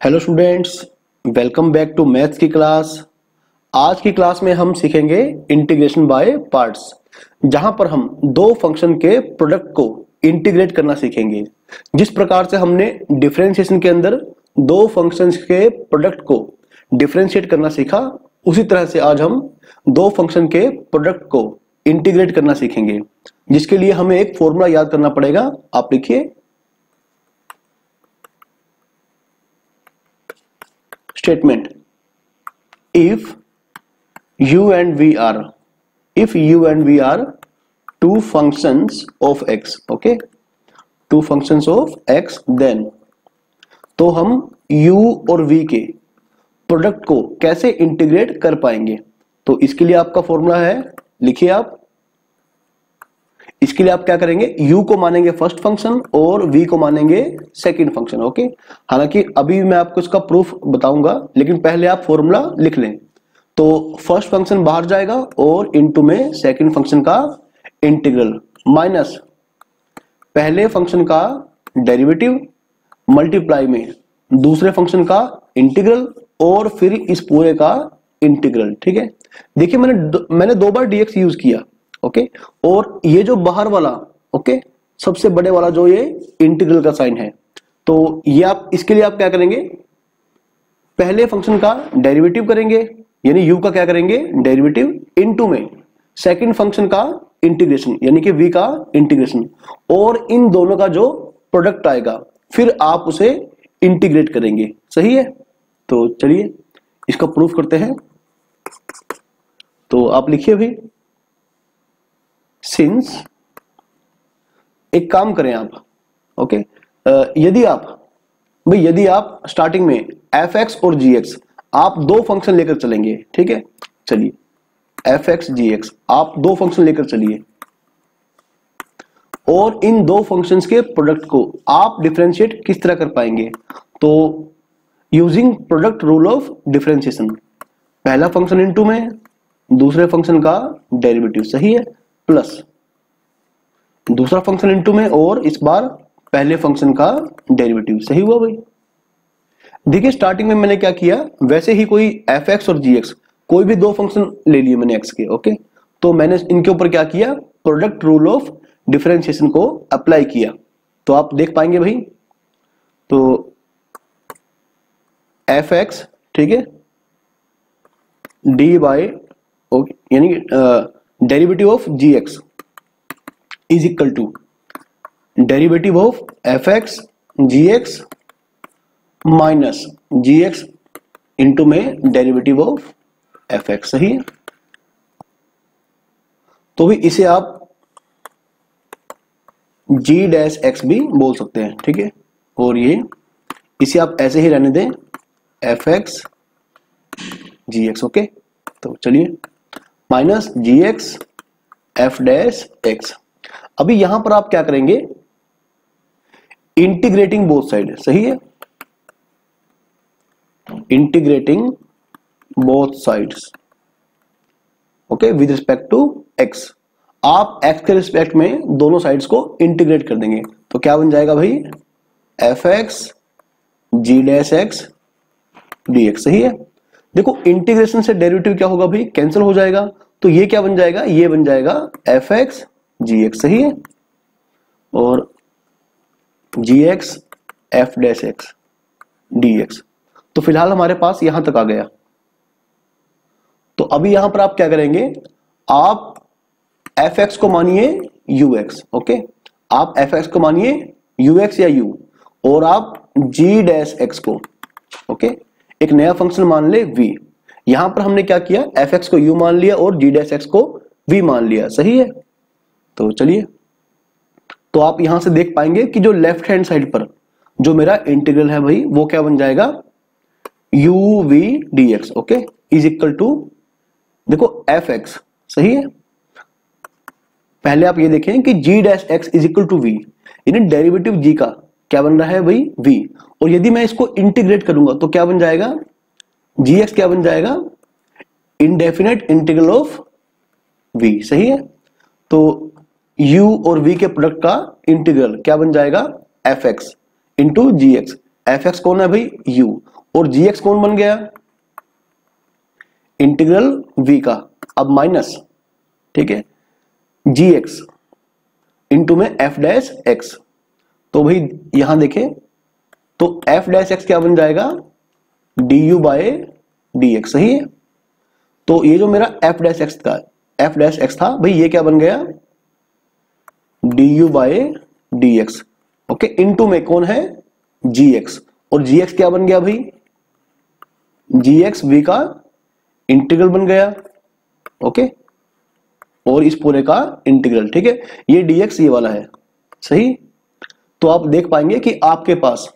Hello students, welcome back to maths की class. आज की क्लास में हम सीखेंगे इंटीग्रेशन बाय पार्ट्स, जहां पर हम दो फंक्शन के प्रोडक्ट को इंटीग्रेट करना सीखेंगे। जिस प्रकार से हमने डिफरेंशिएशन के अंदर दो फंक्शंस के प्रोडक्ट को डिफरेंशिएट करना सीखा, उसी तरह से आज हम दो फंक्शन के प्रोडक्ट को इंटीग्रेट करना सीखेंगे, जिसके लिए हमें एक फॉर्मूला याद करना पड़ेगा। आप लिखिए, statement if u and v are two functions of x, okay, two functions of x, then तो हम u और v के प्रोडक्ट को कैसे इंटीग्रेट कर पाएंगे। तो इसके लिए आपका फॉर्मूला है, लिखिए आप। इसके लिए आप क्या करेंगे, u को मानेंगे फर्स्ट फंक्शन और v को मानेंगे सेकंड फंक्शन, ओके। हालांकि अभी मैं आपको इसका प्रूफ बताऊंगा, लेकिन पहले आप फॉर्मूला लिख लें। तो फर्स्ट फंक्शन बाहर जाएगा और इनटू में सेकंड फंक्शन का इंटीग्रल माइनस पहले फंक्शन का डेरिवेटिव मल्टीप्लाई में दूसरे फंक्शन का इंटीग्रल और फिर इस पूरे का इंटीग्रल। ठीक है, देखिए मैंने दो बार dx यूज किया, ओके। और ये जो बाहर वाला, ओके, सबसे बड़े वाला जो ये इंटीग्रल का साइन है, तो ये आप इसके लिए आप क्या करेंगे, पहले फंक्शन का डेरिवेटिव करेंगे, यानी u का क्या करेंगे डेरिवेटिव, इनटू में सेकंड फंक्शन का इंटीग्रेशन यानी कि v का इंटीग्रेशन, और इन दोनों का जो प्रोडक्ट आएगा फिर आप उसे इंटीग्रेट करेंगे। सही है, तो चलिए इसका प्रूफ करते हैं। तो आप लिखिए भी, सिंस, एक काम करें आप, ओके, यदि आप स्टार्टिंग में fx और gx आप दो फंक्शन लेकर चलेंगे, ठीक है, चलिए fx gx आप दो फंक्शन लेकर चलिए और इन दो फंक्शंस के प्रोडक्ट को आप डिफरेंशिएट किस तरह कर पाएंगे। तो using product rule of differentiation, पहला फंक्शन इनटू में दूसरे फंक्शन का डेरिवेटिव, सही है, प्लस दूसरा फंक्शन इनटू में और इस बार पहले फंक्शन का डेरिवेटिव। सही हुआ भाई। देखिए स्टार्टिंग में मैंने क्या किया, वैसे ही कोई fx और gx कोई भी दो फंक्शन ले लिए मैंने x के, ओके। तो मैंने इनके ऊपर क्या किया, प्रोडक्ट रूल ऑफ डिफरेंशिएशन को अप्लाई किया। तो आप देख पाएंगे भाई, तो fx, ठीक है, डी बाई, ओके, यानी derivative of gx is equal to derivative of fx gx minus gx into में डेरिवेटिव ऑफ fx। सही है, तो भी इसे आप g डैश x भी बोल सकते हैं, ठीक है। और ये इसे आप ऐसे ही रहने दें, fx gx, ओके। तो चलिए minus gx f dash x। अभी यहां पर आप क्या करेंगे, इंटीग्रेटिंग बोथ साइड, सही है, integrating both sides, okay, with respect to x। आप x के रिस्पेक्ट में दोनों साइड्स को इंटीग्रेट कर देंगे, तो क्या बन जाएगा भाई, fx g dash x dx। सही है, देखो इंटीग्रेशन से डेरिवेटिव क्या होगा भाई, कैंसिल हो जाएगा, तो ये क्या बन जाएगा, ये बन जाएगा fx gx। सही है, और gx f dash x dx। तो फिलहाल हमारे पास यहां तक आ गया। तो अभी यहां पर आप क्या करेंगे, आप fx को मानिए ux, ओके, आप fx को मानिए ux या u, और आप g डैश x को, ओके, एक नया फंक्शन मान ले v। यहां पर हमने क्या किया, fx को u मान लिया और g डैश x को v मान लिया। सही है, तो चलिए, तो आप यहां से देख पाएंगे कि जो लेफ्ट हैंड साइड पर जो मेरा इंटीग्रल है भाई, वो क्या बन जाएगा, uv dx, okay, is equal to, देखो fx, सही है, पहले आप ये देखें कि g dash x is equal to v, यानी डेरिवेटिव g का क्या बन रहा है भाई, v। और यदि मैं इसको इंटीग्रेट करूंगा तो क्या बन जाएगा, gx क्या बन जाएगा, इंडेफिनेट इंटीग्रल ऑफ v। सही है, तो u और v के प्रोडक्ट का इंटीग्रल क्या बन जाएगा, fx into gx। F x कौन है भाई, यू, और जी एक्स कौन बन गया, इंटीग्रल वी का। अब माइनस, ठीक है, जी एक्स इंटू में एफ डैश एक्स। तो भाई यहां देखें तो एफ डैश एक्स क्या बन जाएगा, d u by d x, सही है। तो ये जो मेरा एफ डैश एक्स था, एफ डैश एक्स था भाई, ये क्या बन गया, d u by d x, okay, into में कौन है, जी एक्स, और जी एक्स क्या बन गया भाई, जी एक्स वी का इंटीग्रल बन गया, ओके, और इस पूरे का इंटीग्रल, ठीक है। ये डी एक्स ये वाला है, सही। तो आप देख पाएंगे कि आपके पास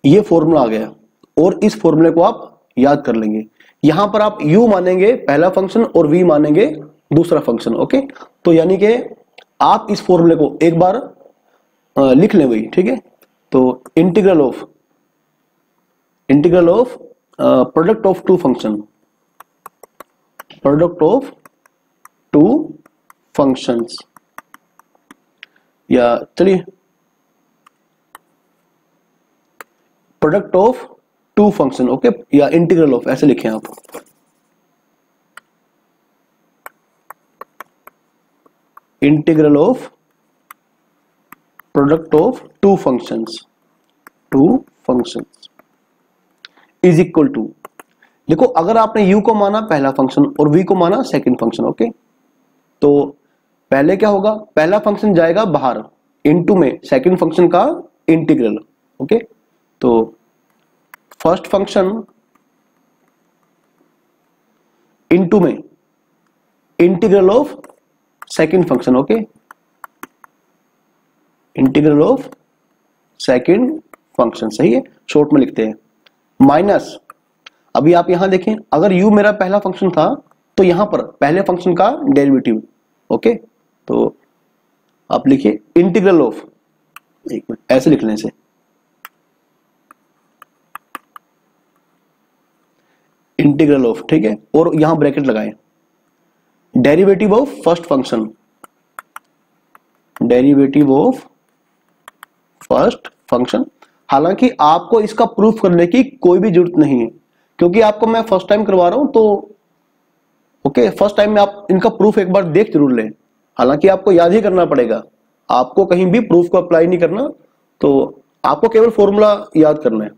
ये फॉर्मूला आ गया, और इस फॉर्मूले को आप याद कर लेंगे। यहां पर आप u मानेंगे पहला फंक्शन और v मानेंगे दूसरा फंक्शन, ओके। तो यानी कि आप इस फॉर्मूले को एक बार लिख लें भाई, ठीक है। तो integral of product of two function, product of two functions, या चलिए product of two function, okay, या इंटीग्रल ऑफ, ऐसे लिखें आप। Integral of product of two functions is equal to, देखो अगर आपने u को माना पहला फंक्शन और v को माना सेकंड फंक्शन, ओके, तो पहले क्या होगा, पहला फंक्शन जाएगा बाहर, इनटू में सेकंड फंक्शन का इंटीग्रल, ओके। तो फर्स्ट फंक्शन इनटू में integral of second function, okay, integral of second function, सही है, शॉर्ट में लिखते हैं, माइनस, अभी आप यहां देखें अगर u मेरा पहला फंक्शन था तो यहां पर पहले फंक्शन का डेरिवेटिव, ओके। तो आप लिखिए इंटीग्रल ऑफ, एक मिनट ऐसे लिख लें इसे, इंटीग्रल ऑफ, ठीक है, और यहां ब्रैकेट लगाएं, derivative of first function, derivative of first function. हालांकि आपको इसका प्रूफ करने की कोई भी जरूरत नहीं है, क्योंकि आपको मैं फर्स्ट टाइम करवा रहा हूं, तो ओके, फर्स्ट टाइम में आप इनका प्रूफ एक बार देख जरूर लें। हालांकि आपको याद ही करना पड़ेगा, आपको कहीं भी प्रूफ को अप्लाई नहीं करना, तो आपको केवल फॉर्मूला याद करना है।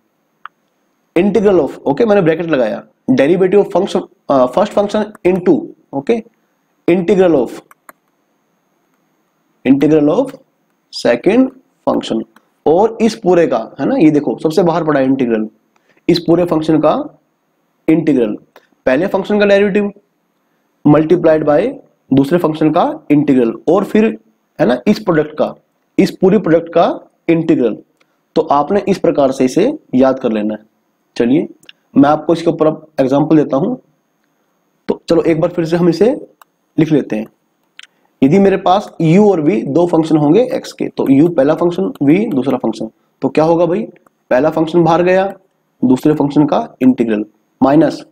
इंटीग्रल ऑफ, ओके, मैंने ब्रैकेट लगाया, derivative of function first function into, okay, integral of second function, और इस पूरे का, है ना, ये देखो सबसे बाहर पड़ा है इंटीग्रल, इस पूरे फंक्शन का इंटीग्रल, पहले फंक्शन का डेरिवेटिव मल्टीप्लाइड बाय दूसरे फंक्शन का इंटीग्रल, और फिर है ना इस प्रोडक्ट का, इस पूरी प्रोडक्ट का इंटीग्रल। तो आपने इस प्रकार से इसे याद कर लेना है। चलिए मैं आपको इसके ऊपर अब एग्जांपल देता हूं। तो चलो एक बार फिर से हम इसे लिख लेते हैं। यदि मेरे पास u और v दो फंक्शन होंगे x के, तो u पहला फंक्शन, v दूसरा फंक्शन, तो क्या होगा भाई, पहला फंक्शन बाहर गया, दूसरे फंक्शन का इंटीग्रल, माइनस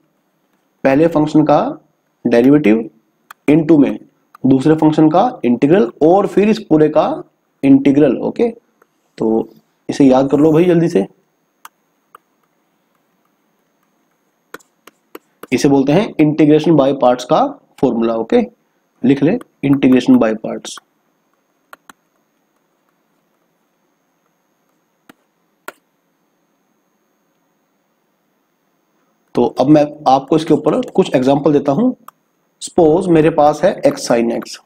पहले फंक्शन का डेरिवेटिव इनटू में दूसरे फंक्शन का इंटीग्रल, और फिर इस पूरे का इंटीग्रल, ओके। तो इसे याद कर लो भाई जल्दी से, इसे बोलते हैं इंटीग्रेशन बाय पार्ट्स का फॉर्मूला, ओके, लिख ले इंटीग्रेशन बाय पार्ट्स। तो अब मैं आपको इसके ऊपर कुछ एग्जांपल देता हूं। सपोज मेरे पास है x sin x,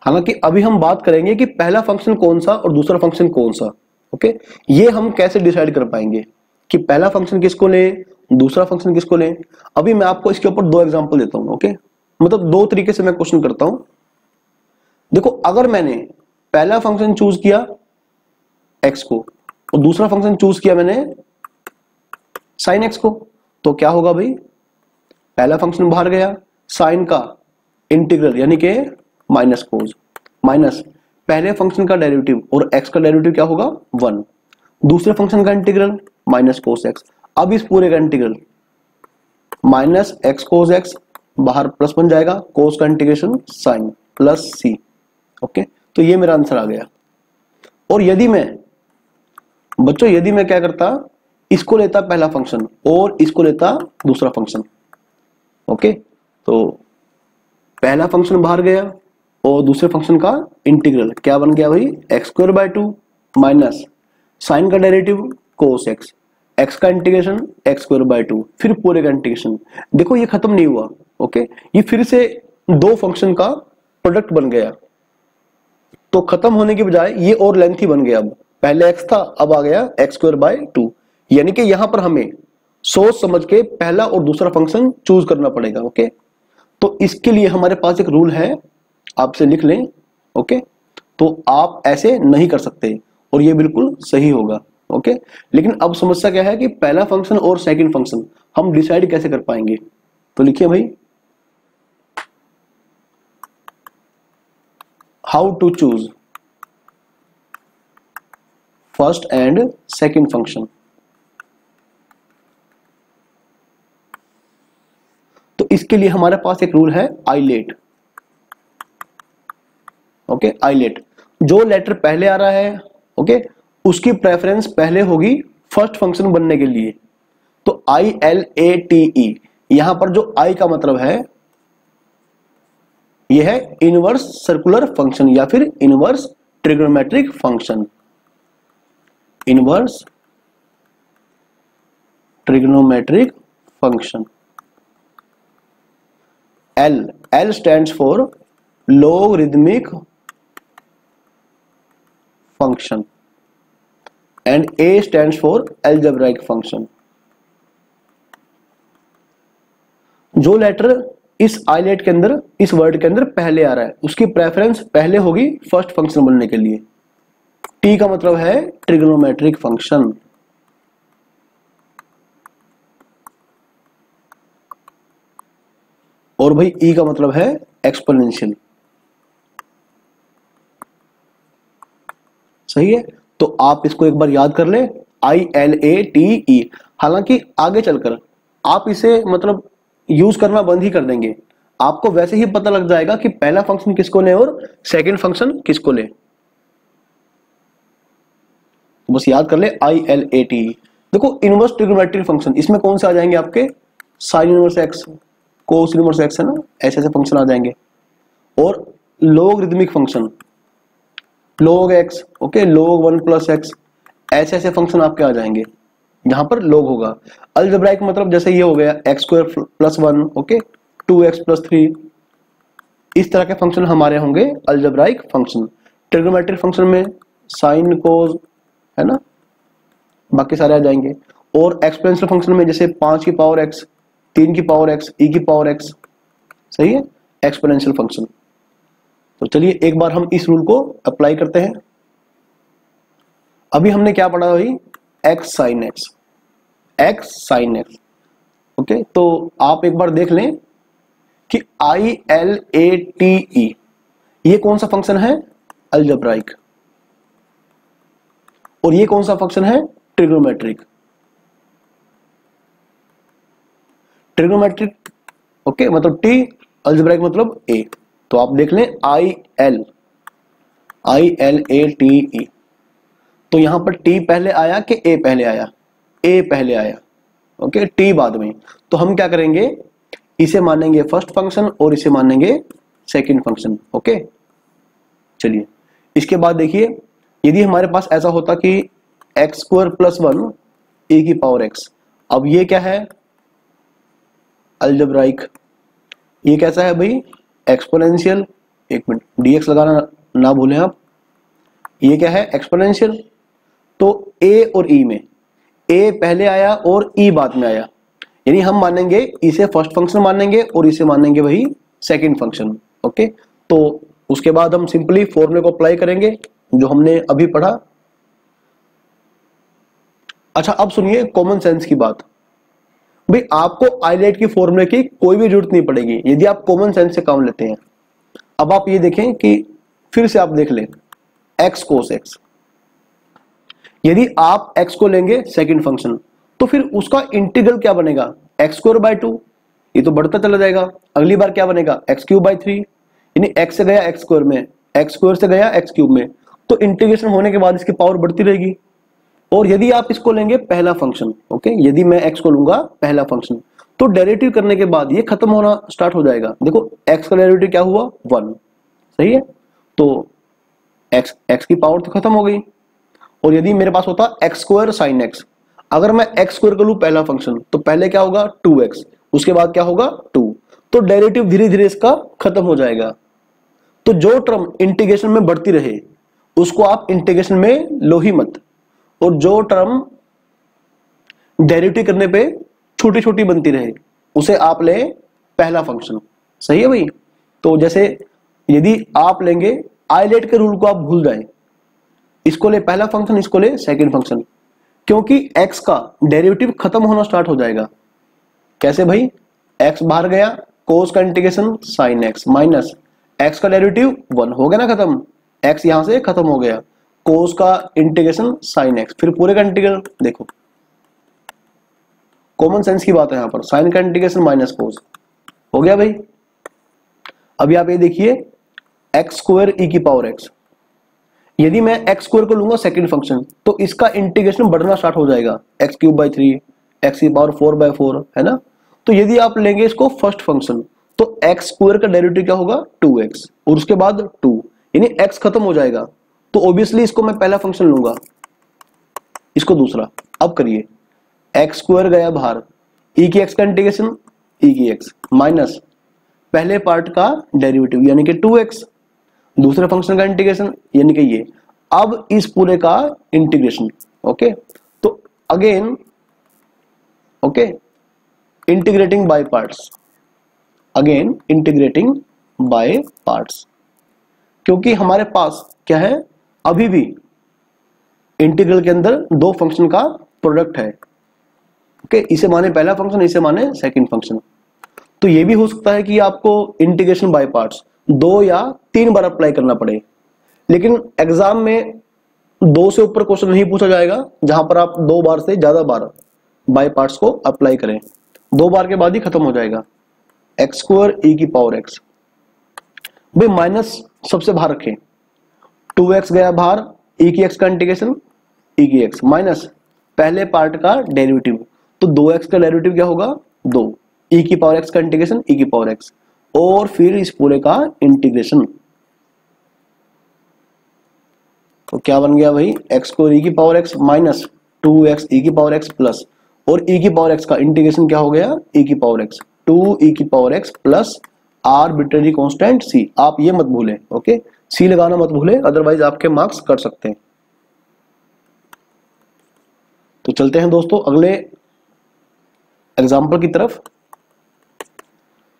हालांकि अभी हम बात करेंगे कि पहला फंक्शन कौन सा और दूसरा फंक्शन कौन सा, ओके। ये हम कैसे डिसाइड कर पाएंगे कि पहला फंक्शन किसको लें, दूसरा फंक्शन किसको लें। अभी मैं आपको इसके ऊपर दो एग्जांपल देता हूं, ओके, मतलब दो तरीके से मैं क्वेश्चन करता हूं। देखो अगर मैंने पहला फंक्शन चूज किया x को और दूसरा फंक्शन चूज किया मैंने sin x को, तो क्या होगा भाई, पहला फंक्शन बाहर गया, साइन का इंटीग्रल यानी कि माइनस कोस, माइनस पहले फंक्शन का डेरिवेटिव, और x का डेरिवेटिव क्या होगा 1, दूसरे फंक्शन का इंटीग्रल माइनस कोस x। अब इस पूरे का integral minus x cos x, बाहर प्लस बन जाएगा, कोस का integration sine plus c, okay. तो ये मेरा आंसर आ गया। और यदि मैं बच्चों यदि मैं क्या करता, इसको लेता पहला फंक्शन और इसको लेता दूसरा फंक्शन, ओके, तो पहला फंक्शन बाहर गया और दूसरे फंक्शन का इंटीग्रल क्या बन गया भाई, x square by 2 minus sine का डेरिवेटिव कोस एक्स, एक्स का इंटीग्रेशन एक्स स्क्वायर बाय 2, फिर पूरे का इंटीग्रेशन। देखो ये खत्म नहीं हुआ, ओके, ये फिर से दो फंक्शन का प्रोडक्ट बन गया। तो खत्म होने के बजाय ये और लेंथी बन गया। अब पहले एक्स था, अब आ गया एक्स स्क्वायर बाय 2, यानी कि यहां पर हमें सोच समझ के पहला और दूसरा फंक्शन चूज करना पड़ेगा, ओके। तो इसके लिए हमारे पास एक रूल है, आपसे लिख लें, ओके। तो आप ऐसे नहीं कर सकते और ये बिल्कुल सही होगा, ओके। लेकिन अब समस्या क्या है कि पहला फंक्शन और सेकंड फंक्शन हम डिसाइड कैसे कर पाएंगे। तो लिखिए भाई, how to choose first and second function. तो इसके लिए हमारे पास एक रूल है आईलेट, ओके। आईलेट, जो लेटर पहले आ रहा है, ओके, उसकी प्रेफरेंस पहले होगी फर्स्ट फंक्शन बनने के लिए। तो ILATE, यहां पर जो आई का मतलब है यह है इनवर्स सर्कुलर फंक्शन या फिर inverse trigonometric function, inverse trigonometric function. L stands for logarithmic function and A stands for algebraic function। जो लेटर इस आइलेट के अंदर, इस वर्ड के अंदर पहले आ रहा है, उसकी प्रेफरेंस पहले होगी फर्स्ट फंक्शन बनने के लिए। T का मतलब है ट्रिग्नोमेट्रिक फंक्शन, और भाई E का मतलब है एक्सपोनेंशियल, सही है। तो आप इसको एक बार याद कर ले, ILATE। हालांकि आगे चलकर आप इसे मतलब यूज करना बंद ही कर देंगे, आपको वैसे ही पता लग जाएगा कि पहला फंक्शन किसको ले और सेकंड फंक्शन किसको ले। तो बस याद कर ले ILATE। देखो इनवर्स ट्रिग्नोमेट्रिक फंक्शन, इसमें कौन से आ जाएंगे आपके, sine inverse x, cos inverse x, है ना, ऐसे ऐसे फंक्शन आ जाएंगे। और logarithmic function, log x, okay, log 1 plus x, ऐसे ऐसे फंक्शन आपके आ जाएंगे जहां पर log होगा। अलजेब्राइक मतलब जैसे ये हो गया x square plus 1, okay, 2x plus 3, इस तरह के फंक्शन हमारे होंगे अलजेब्राइक फंक्शन। ट्रिग्नोमेट्रिक फंक्शन में साइन कोस, है ना, बाकी सारे आ जाएंगे। और एक्सपोनेंशियल फंक्शन में जैसे 5 की पावर x, 3 की पावर x, e की पावर x, सही है, एक्सपोनेंशियल फंक्शन। तो चलिए एक बार हम इस रूल को अप्लाई करते हैं। अभी हमने क्या पढ़ा भाई, x sin x, x sin x, okay. तो आप एक बार देख लें कि ILATE ये कौन सा फंक्शन है, अलजेब्राइक, और ये कौन सा फंक्शन है, ट्रिग्नोमेट्रिक। ट्रिग्नोमेट्रिक, ओके, मतलब T, अलजेब्राइक मतलब A। तो आप देख लें ILATE, तो यहां पर T पहले आया कि A पहले आया, A पहले आया, ओके, T बाद में। तो हम क्या करेंगे, इसे मानेंगे फर्स्ट फंक्शन और इसे मानेंगे सेकंड फंक्शन, ओके। चलिए इसके बाद देखिए, यदि हमारे पास ऐसा होता कि एक्स स्क्वायर प्लस 1 e की पावर x, अब ये क्या है, अलजेब्राइक। ये कैसा है भाई, एक्सपोनेंशियल, एक मिनट dx लगाना ना भूलें आप, ये क्या है, एक्सपोनेंशियल। तो a और e में a पहले आया और e बाद में आया, यानी हम मानेंगे इसे फर्स्ट फंक्शन मानेंगे और इसे मानेंगे वही सेकंड फंक्शन, ओके। तो उसके बाद हम सिंपली फॉर्मूले को अप्लाई करेंगे जो हमने अभी पढ़ा। अच्छा अब सुनिए कॉमन सेंस की बात, भाई आपको आइलेट की फॉर्मूले की कोई भी जरूरत नहीं पड़ेगी यदि आप कॉमन सेंस से काम लेते हैं। अब आप ये देखें कि फिर से आप देख लें x cos x, यदि आप x को लेंगे सेकंड फंक्शन तो फिर उसका इंटीग्रल क्या बनेगा, एक्स स्क्वायर बाय 2, ये तो बढ़ता चला जाएगा। अगली बार क्या बनेगा, एक्स क्यूब बाय 3, यानी x से गया एक्स स्क्वायर में, एक्स स्क्वायर से गया एक्स क्यूब में, तो इंटीग्रेशन होने के बाद इसकी पावर बढ़ती रहेगी। और यदि आप इसको लेंगे पहला फंक्शन, ओके, यदि मैं x को लूंगा पहला फंक्शन, तो डेरिवेटिव करने के बाद ये खत्म होना स्टार्ट हो जाएगा। देखो x का डेरिवेटिव क्या हुआ 1, सही है, तो x की पावर तो खत्म हो गई। और यदि मेरे पास होता x स्क्वायर साइन x, अगर मैं x स्क्वायर को लूं पहला फंक्शन, तो पहले क्या होगा 2x, उसके बाद क्या होगा 2, तो डेरिवेटिव धीरे धीरे इसका खत्म हो जाएगा। तो जो टर्म इंटीग्रेशन में बढ़ती रहे उसको आप इंटीग्रेशन में लो ही मत, और जो टर्म डेरिवेटिव करने पे छोटी छोटी बनती रहे उसे आप ले पहला फंक्शन, सही है भाई। तो जैसे यदि आप लेंगे आइलेट के रूल को आप भूल जाएं, इसको ले पहला फंक्शन, इसको ले सेकंड फंक्शन, क्योंकि x का डेरिवेटिव खत्म होना स्टार्ट हो जाएगा। कैसे भाई, x बाहर गया, कोस का integration sine x minus x का डेरिवेटिव 1 हो गया ना खत्म, x यहां से खत्म हो गया, कोस का इंटीग्रेशन साइन x, फिर पूरे का इंटीग्रल, देखो कॉमन सेंस की बात है यहां पर, साइन का इंटीग्रेशन माइनस कोस हो गया भाई। अभी आप ये देखिए एक्स स्क्वायर ई की पावर एक्स, यदि मैं एक्स स्क्वायर को लूंगा सेकंड फंक्शन तो इसका इंटीग्रेशन बढ़ना स्टार्ट हो जाएगा, एक्स क्यूब बाई 3, एक्स की पावर 4/4, है ना। तो यदि आप लेंगे इसको फर्स्ट फंक्शन तो एक्स स्क्वायर का डेरिवेटिव क्या होगा 2x, और उसके बाद 2, यानी x खत्म हो जाएगा। तो ऑब्वियसली इसको मैं पहला फंक्शन लूंगा, इसको दूसरा। अब करिए, एक्स स्क्वायर गया बाहर, ई की एक्स का इंटीग्रेशन ई की एक्स माइनस पहले पार्ट का डेरिवेटिव यानी कि 2x, दूसरे फंक्शन का इंटीग्रेशन यानी कि ये, अब इस पूरे का इंटीग्रेशन, ओके। तो again okay, integrating by parts, again integrating by parts, क्योंकि हमारे पास क्या है, अभी भी इंटीग्रल के अंदर दो फंक्शन का प्रोडक्ट है, ओके, इसे माने पहला फंक्शन, इसे माने सेकंड फंक्शन। तो ये भी हो सकता है कि आपको इंटीग्रेशन बाय पार्ट्स 2 या 3 बार अप्लाई करना पड़े, लेकिन एग्जाम में 2 से ऊपर क्वेश्चन नहीं पूछा जाएगा जहां पर आप 2 बार से ज्यादा बार बाय पार्ट्स को अप्लाई करें, 2 बार के बाद ही खत्म हो जाएगा। एक्स स्क्वायर ई की पावर एक्स, भाई माइनस सबसे बाहर रखें, 2x गया बाहर, ई की एक्स का इंटीग्रेशन ई की एक्स माइनस पहले पार्ट का डेरिवेटिव, तो 2x का डेरिवेटिव क्या होगा 2, ई की पावर एक्स का इंटीग्रेशन ई की पावर एक्स, और फिर इस पूरे का इंटीग्रेशन। तो क्या बन गया भाई, एक्स को ई की पावर एक्स माइनस 2x ई की पावर एक्स प्लस, और ई की पावर एक्स का इंटीग्रेशन क्या हो गया ई की पावर एक्स, 2 ई की power x plus arbitrary constant c. आप ये मत भूलें, ओके, सी लगाना मत भूलें, अदरवाइज आपके मार्क्स कट सकते हैं। तो चलते हैं दोस्तों अगले एग्जाम्पल की तरफ।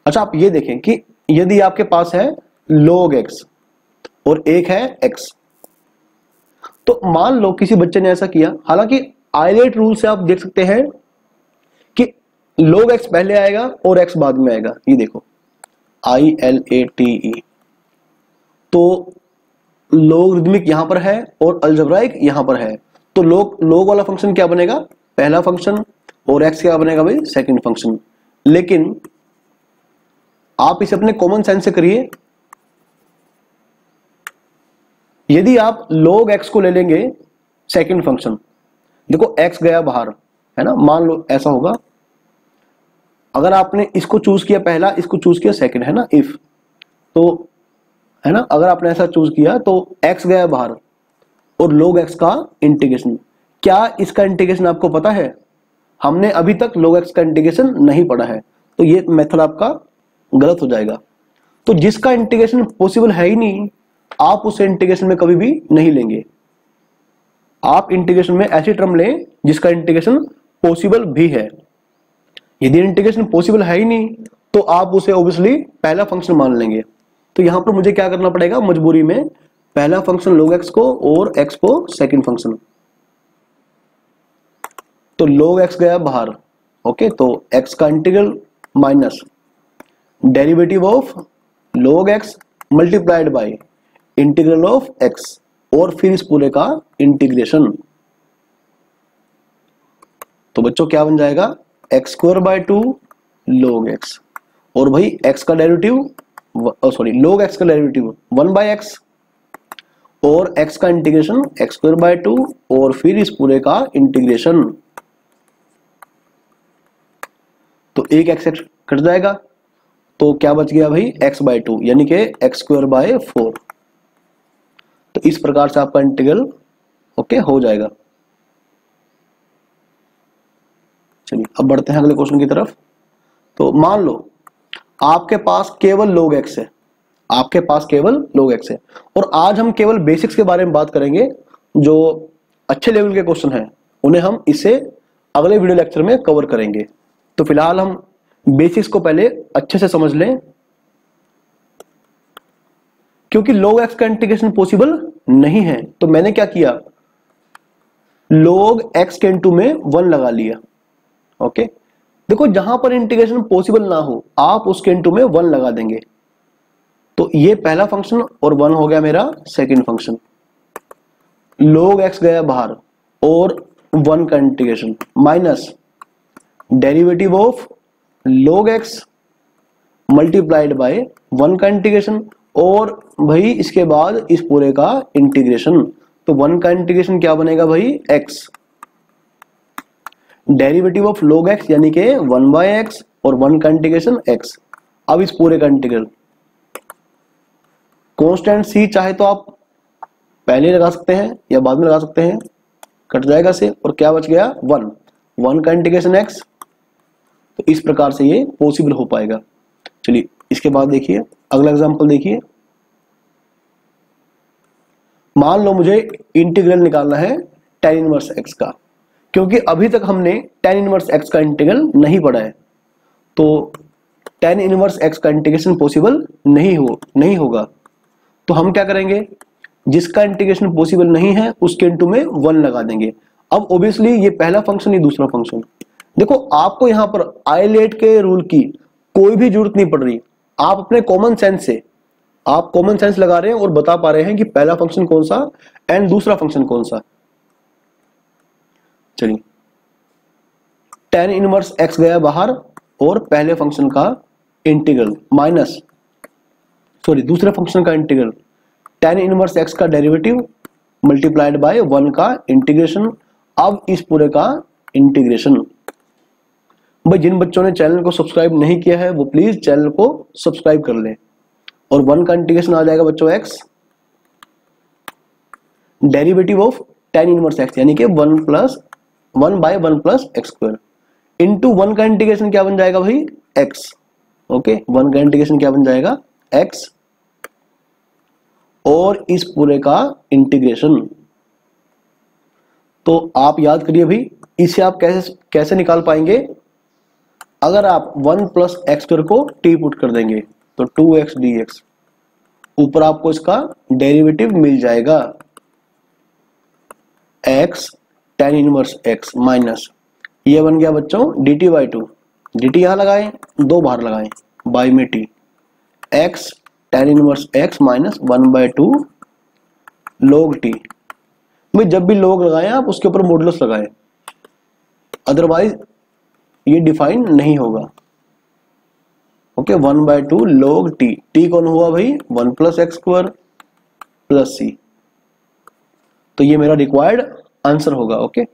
अच्छा, आप ये देखें कि यदि आपके पास है log x और एक है x, तो मान लो किसी बच्चे ने ऐसा किया, हालांकि आइलेट रूल से आप देख सकते हैं कि log x पहले आएगा और x बाद में आएगा, ये देखो ILATE, तो लोगरिथमिक यहां पर है और अलजेब्राइक यहां पर है, तो log वाला फंक्शन क्या बनेगा पहला फंक्शन, और x क्या बनेगा भाई सेकंड फंक्शन। लेकिन आप इसे अपने कॉमन सेंस से करिए, यदि आप log x को ले लेंगे सेकंड फंक्शन, देखो x गया बाहर, है ना, मान लो ऐसा होगा, अगर आपने इसको चूज किया पहला, इसको चूज किया सेकंड, है ना, इफ, तो है ना, अगर आपने ऐसा चूज किया तो x गया बाहर और log x का इंटीग्रेशन, क्या इसका इंटीग्रेशन आपको पता है? हमने अभी तक log x का इंटीग्रेशन नहीं पढ़ा है, तो ये मेथड आपका गलत हो जाएगा। तो जिसका इंटीग्रेशन पॉसिबल है ही नहीं, आप उसे इंटीग्रेशन में कभी भी नहीं लेंगे। आप इंटीग्रेशन में ऐसी टर्म लें जिसका इंटीग्रेशन पॉसिबल भी है। यदि इंटीग्रेशन पॉसिबल है ही नहीं तो आप उसे ऑब्वियसली पहला फंक्शन मान लेंगे। तो यहां पर मुझे क्या करना पड़ेगा, मजबूरी में पहला फंक्शन log x को और x को सेकंड फंक्शन, तो log x गया बाहर, ओके, तो x का integral minus derivative of log x multiplied by integral of x, और फिर इस पूरे का इंटीग्रेशन। तो बच्चों क्या बन जाएगा x square by 2 log x, और भाई x का डेरिवेटिव सॉरी log x का डेरिवेटिव 1/x, और x का इंटीग्रेशन x²/2 और फिर इस पूरे का इंटीग्रेशन, तो एक x कट जाएगा तो क्या बच गया भाई x/2 यानी कि x²/4। तो इस प्रकार से आपका इंटीग्रल ओके हो जाएगा। चलिए अब बढ़ते हैं अगले क्वेश्चन की तरफ। तो मान लो आपके पास केवल log x है, आपके पास केवल log x है, और आज हम केवल बेसिक्स के बारे में बात करेंगे। जो अच्छे लेवल के क्वेश्चन हैं उन्हें हम इसे अगले वीडियो लेक्चर में कवर करेंगे। तो फिलहाल हम बेसिक्स को पहले अच्छे से समझ लें, क्योंकि log x का इंटीग्रेशन पॉसिबल नहीं है। तो मैंने क्या किया, log x के इंटू में 1 लगा लिया। ओके देखो जहां पर इंटीग्रेशन पॉसिबल ना हो आप उसके इंटू में 1 लगा देंगे। तो ये पहला फंक्शन और 1 हो गया मेरा सेकंड फंक्शन। log x गया बाहर और 1 का integration minus derivative of log x multiplied by 1 का इंटीग्रेशन, और भाई इसके बाद इस पूरे का इंटीग्रेशन। तो 1 का इंटीग्रेशन क्या बनेगा भाई x, derivative of log x यानी कि 1/x और 1 का इंटीग्रेशन x। अब इस पूरे का इंटीग्रल, कांस्टेंट c चाहे तो आप पहले लगा सकते हैं या बाद में लगा सकते हैं, कट जाएगा से, और क्या बच गया 1 का इंटीग्रेशन x। तो इस प्रकार से ये पॉसिबल हो पाएगा। चलिए इसके बाद देखिए अगला एग्जांपल देखिए। मान लो मुझे इंटीग्रल निकालना है tan इनवर्स x का, क्योंकि अभी तक हमने tan इनवर्स x का इंटीग्रल नहीं पढ़ा है। तो tan इनवर्स x का इंटीग्रेशन पॉसिबल नहीं होगा। तो हम क्या करेंगे, जिसका इंटीग्रेशन पॉसिबल नहीं है उसके इंटू में 1 लगा देंगे। अब ऑब्वियसली ये पहला फंक्शन ये दूसरा फंक्शन, देखो आपको यहां पर आइलेट के रूल की कोई भी जरूरत नहीं पड़ रही। आप अपने कॉमन सेंस से आप कॉमन सेंस लगा रहे हैं और बता पा रहे हैं कि पहला फंक्शन कौन सा एंड दूसरा फंक्शन कौन सा। चलिए tan इनवर्स x गया बाहर और पहले फंक्शन का इंटीग्रल माइनस दूसरे फंक्शन का इंटीग्रल tan इनवर्स x का डेरिवेटिव मल्टीप्लाइड बाय 1 का इंटीग्रेशन। अब इस पूरे का इंटीग्रेशन। भाई जिन बच्चों ने चैनल को सब्सक्राइब नहीं किया है वो प्लीज चैनल को सब्सक्राइब कर लें। और 1 का इंटीग्रेशन आ जाएगा बच्चों x, derivative of tan inverse x यानी कि 1/1 प्लस x², इंटू 1 का इंटीग्रेशन क्या बन जाएगा भाई x। ओके 1 का इंटीग्रेशन क्या बन जाएगा x, और इस पूरे का इंटीग्रेशन। तो आप याद करिए भाई, इसे आप कैसे निकाल पाएंगे, अगर आप 1 प्लस x² को t पुट कर देंगे तो 2x dx, ऊपर आपको इसका डेरिवेटिव मिल जाएगा x tan inverse x minus ये बन गया बच्चों dt/2, dt यहां लगाएं, 2 बाहर लगाएं, बाई में t, x tan inverse x minus 1/2 log t। भाई जब भी log लगाएं आप उसके ऊपर मॉडुलस लगाएं, अदरवाइज ये डिफाइन नहीं होगा। ओके 1/2 log t, t कौन हुआ भाई 1 प्लस x² प्लस c। तो ये मेरा रिक्वायर्ड आंसर होगा। ओके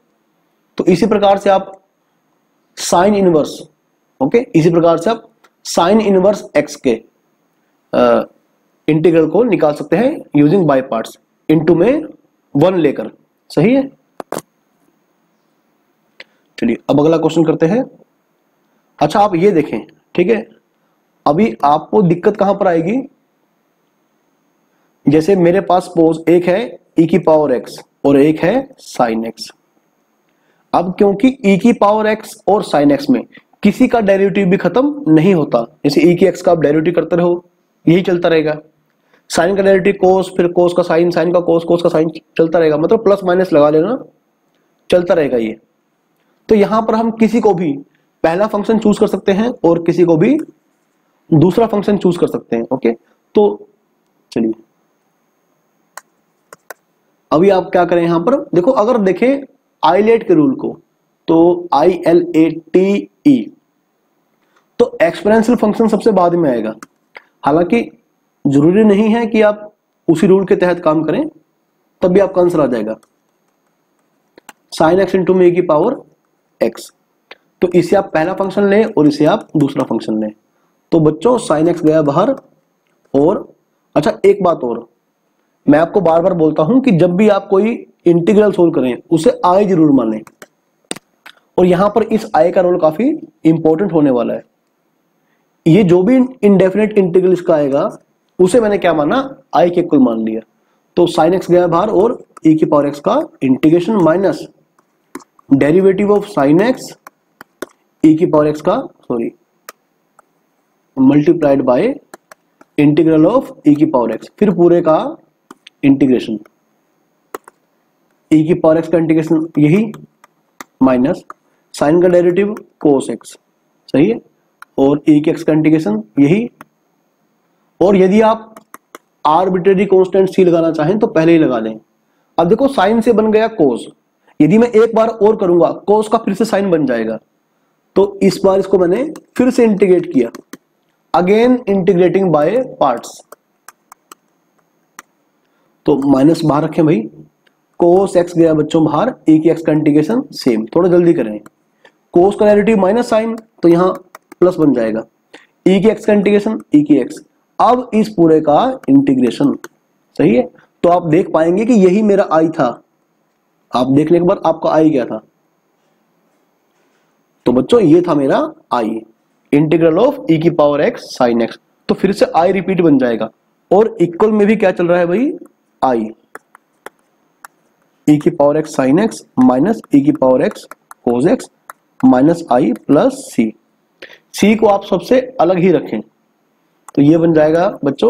तो इसी प्रकार से आप साइन इनवर्स, इसी प्रकार से आप साइन इनवर्स x के इंटीग्रल को निकाल सकते हैं यूजिंग बाय पार्ट्स, इनटू में 1 लेकर। सही है। चलिए अब अगला क्वेश्चन करते हैं। अच्छा आप ये देखें, ठीक है, अभी आपको दिक्कत कहां पर आएगी, जैसे मेरे पास सपोज एक है e की पावर x और एक है sin x। अब क्योंकि e की पावर x और sin x में किसी का डेरिवेटिव भी खत्म नहीं होता, जैसे e की x का आप डेरिवेटिव करते रहो यही चलता रहेगा, साइन का डेरिवेटिव कोस, फिर कोस का साइन, साइन का कोस, कोस का साइन चलता रहेगा, मतलब प्लस माइनस लगा लेना चलता रहेगा ये। तो यहां पर हम किसी को भी पहला फंक्शन चूज कर सकते हैं और किसी को भी दूसरा फंक्शन चूज कर सकते हैं। ओके तो चलिए अभी आप क्या करें, यहां पर देखो, अगर देखें आइलेट के रूल को तो ILATE, तो एक्सपोनेंशियल फंक्शन सबसे बाद में आएगा। हालांकि जरूरी नहीं है कि आप उसी रूल के तहत काम करें, तब भी आपका आंसर आ जाएगा साइन एक्स इंटू में e की पावर x। तो इसे आप पहला फंक्शन लें और इसे आप दूसरा फंक्शन लें। तो बच्चों साइन एक्स गया बाहर। और अच्छा एक बात और, मैं आपको बार बार बोलता हूं कि जब भी आप कोई इंटीग्रल सोल्व करें उसे आई जरूर मानें। और यहां पर इस आई का रोल काफी इंपॉर्टेंट होने वाला है। ये जो भी इनडेफिनेट इंटीग्रल इसका आएगा उसे मैंने क्या माना, आई के इक्वल मान लिया। तो साइन एक्स गया बाहर और e की पावर x का integration minus derivative of sine x e की पावर x का multiplied by integral of e की पावर x, फिर पूरे का इंटीग्रेशन e की पावर x का इंटीग्रेशन यही माइनस साइन का डेरिवेटिव cos x, सही है, और e की x का इंटीग्रेशन यही। और यदि आप आर्बिट्रेरी कांस्टेंट c लगाना चाहें तो पहले ही लगा लें। अब देखो साइन से बन गया cos, यदि मैं एक बार और करूंगा cos का फिर से साइन बन जाएगा। तो इस बार इसको मैंने फिर से इंटीग्रेट किया, अगेन इंटीग्रेटिंग बाय पार्ट्स। तो माइनस बाहर रखें भाई, cos x गया बच्चों बाहर, e की x का इंटीग्रेशन सेम, थोड़ा जल्दी करें। cos का डेरिवेटिव माइनस साइन, तो यहां प्लस बन जाएगा, e की x का इंटीग्रेशन e की x। अब इस पूरे का इंटीग्रेशन, सही है। तो आप देख पाएंगे कि यही मेरा आई था। आप देखने के बाद आपका आई क्या था, तो बच्चों ये था मेरा आई, इंटीग्रल ऑफ e की पावर x साइन x। तो फिर से आई रिपीट बन जाएगा। और इक्वल में भी क्या चल रहा है भाई, आई e की power x sine x minus e की power x cos x minus I plus c को आप सबसे अलग ही रखें। तो ये बन जाएगा बच्चों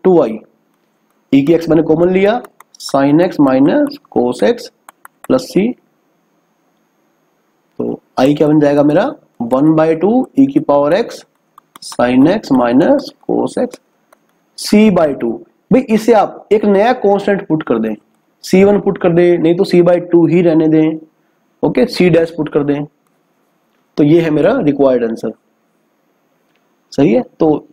टू आई, e की x मैंने कॉमन लिया, sine x minus cos x plus c. तो i क्या बन जाएगा मेरा 1/2 e की power x sine x minus cos x c/2। भाई इसे आप एक नया कांस्टेंट पुट कर दें, c1 पुट कर दें, नहीं तो c/2 ही रहने दें, ओके, c डैश पुट कर दें। तो ये है मेरा रिक्वायर्ड आंसर, सही है। तो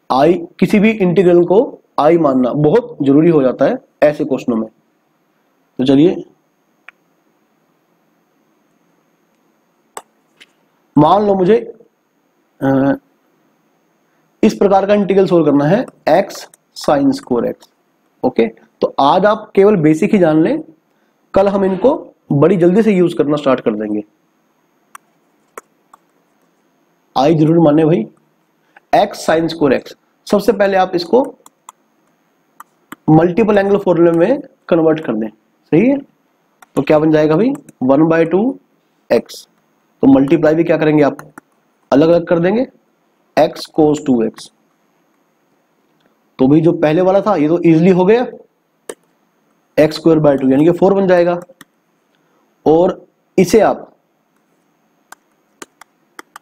आई, किसी भी इंटीग्रल को आई मानना बहुत जरूरी हो जाता है ऐसे क्वेश्चनों में। तो चलिए, मान लो मुझे इस प्रकार का इंटीग्रल सोल्व करना है x sine square x, okay. तो आज आप केवल बेसिक ही जान लें, कल हम इनको बड़ी जल्दी से यूज करना स्टार्ट कर देंगे। आई जरूर माने भाई, x साइन स्क्वायर x। सबसे पहले आप इसको मल्टीपल एंगल फॉर्मूले में कन्वर्ट कर दें, सही है। तो क्या बन जाएगा भाई 1/2 x। तो मल्टीप्लाई भी क्या करेंगे आप, अलग अलग कर देंगे, x cos 2x। तो भाई जो पहले वाला था ये तो इजीली हो गया, x²/2 यानी कि 4 बन जाएगा। और इसे आप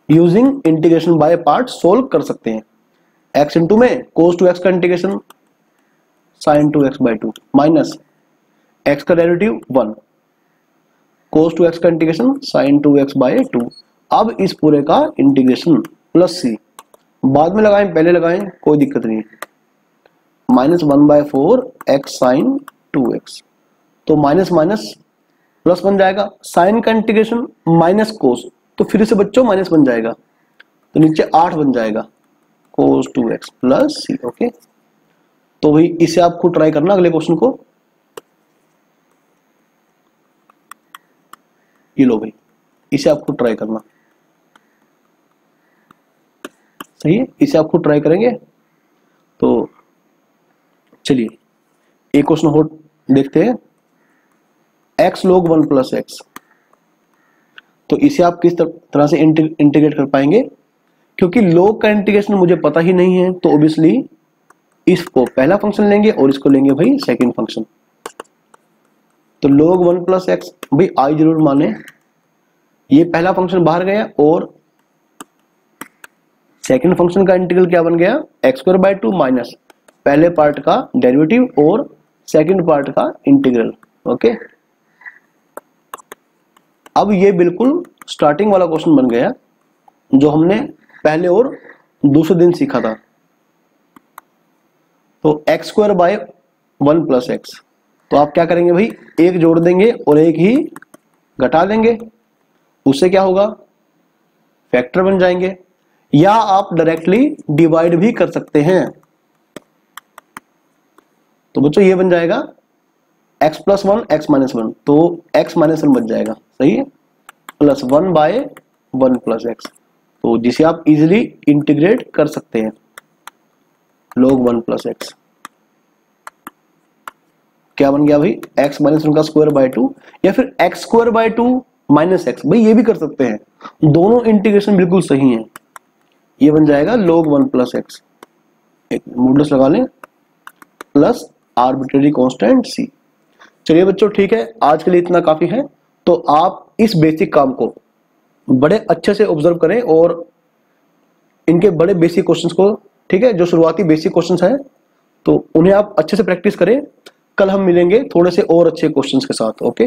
using integration by part solve कर सकते हैं। x इंटू में cos 2x का integration sin 2x/2 minus x का डेरिवेटिव 1, cos 2x का इंटीग्रेशन sin 2x/2। अब इस पूरे का इंटीग्रेशन प्लस c, बाद में लगाएं पहले लगाएं कोई दिक्कत नहीं, माइनस 1/4 x sin 2x। तो माइनस माइनस प्लस बन जाएगा, साइन का इंटीग्रेशन माइनस कोस, तो फिर से बच्चों माइनस बन जाएगा, तो नीचे 8 बन जाएगा cos 2x प्लस सी, ओके। तो भाई इसे आप खुद ट्राई करना अगले क्वेश्चन को। ये लो भाई, इसे आप खुद ट्राई करना, सही है, इसे आप खुद ट्राई करेंगे। तो चलिए एक क्वेश्चन और देखते हैं, x log 1 प्लस एक्स। तो इसे आप किस तरह से इंटीग्रेट कर पाएंगे, क्योंकि log का इंटीग्रेशन मुझे पता ही नहीं है, तो ऑब्वियसली इसको पहला फंक्शन लेंगे और इसको लेंगे भाई सेकंड फंक्शन। तो log 1 प्लस एक्स, भाई आई जरूर माने, ये पहला फंक्शन बाहर गया और सेकंड फंक्शन का इंटीग्रल क्या बन गया, x²/2 माइनस पहले पार्ट का डेरिवेटिव और सेकंड पार्ट का इंटीग्रल, ओके। अब ये बिल्कुल स्टार्टिंग वाला क्वेश्चन बन गया जो हमने पहले और दूसरे दिन सीखा था। तो x² बाय 1 प्लस एक्स, तो आप क्या करेंगे भाई, एक जोड़ देंगे और एक ही घटा देंगे, उससे क्या होगा, फैक्टर बन जाएंगे। या आप डायरेक्टली डिवाइड भी कर सकते हैं। तो बच्चों ये बन जाएगा x प्लस 1 x माइनस 1, तो x माइनस 1 बन जाएगा, सही है, प्लस 1 बाय 1 प्लस एक्स, तो जिसे आप इजिली इंटीग्रेट कर सकते हैं, log 1 प्लस एक्स। क्या बन गया भाई, x माइनस 1 का स्क्वायर बाय 2, या फिर x square by 2 minus x, भाई ये भी कर सकते हैं, दोनों इंटीग्रेशन बिल्कुल सही है। ये बन जाएगा log 1 प्लस एक्स, एक मॉडुलस लगा लें, प्लस आर्बिट्रेरी कांस्टेंट c। चलिए बच्चों ठीक है, आज के लिए इतना काफी है। तो आप इस बेसिक काम को बड़े अच्छे से ऑब्जर्व करें और इनके बड़े बेसिक क्वेश्चंस को, ठीक है, जो शुरुआती बेसिक क्वेश्चंस हैं, तो उन्हें आप अच्छे से प्रैक्टिस करें। कल हम मिलेंगे थोड़े से और अच्छे क्वेश्चंस के साथ। ओके।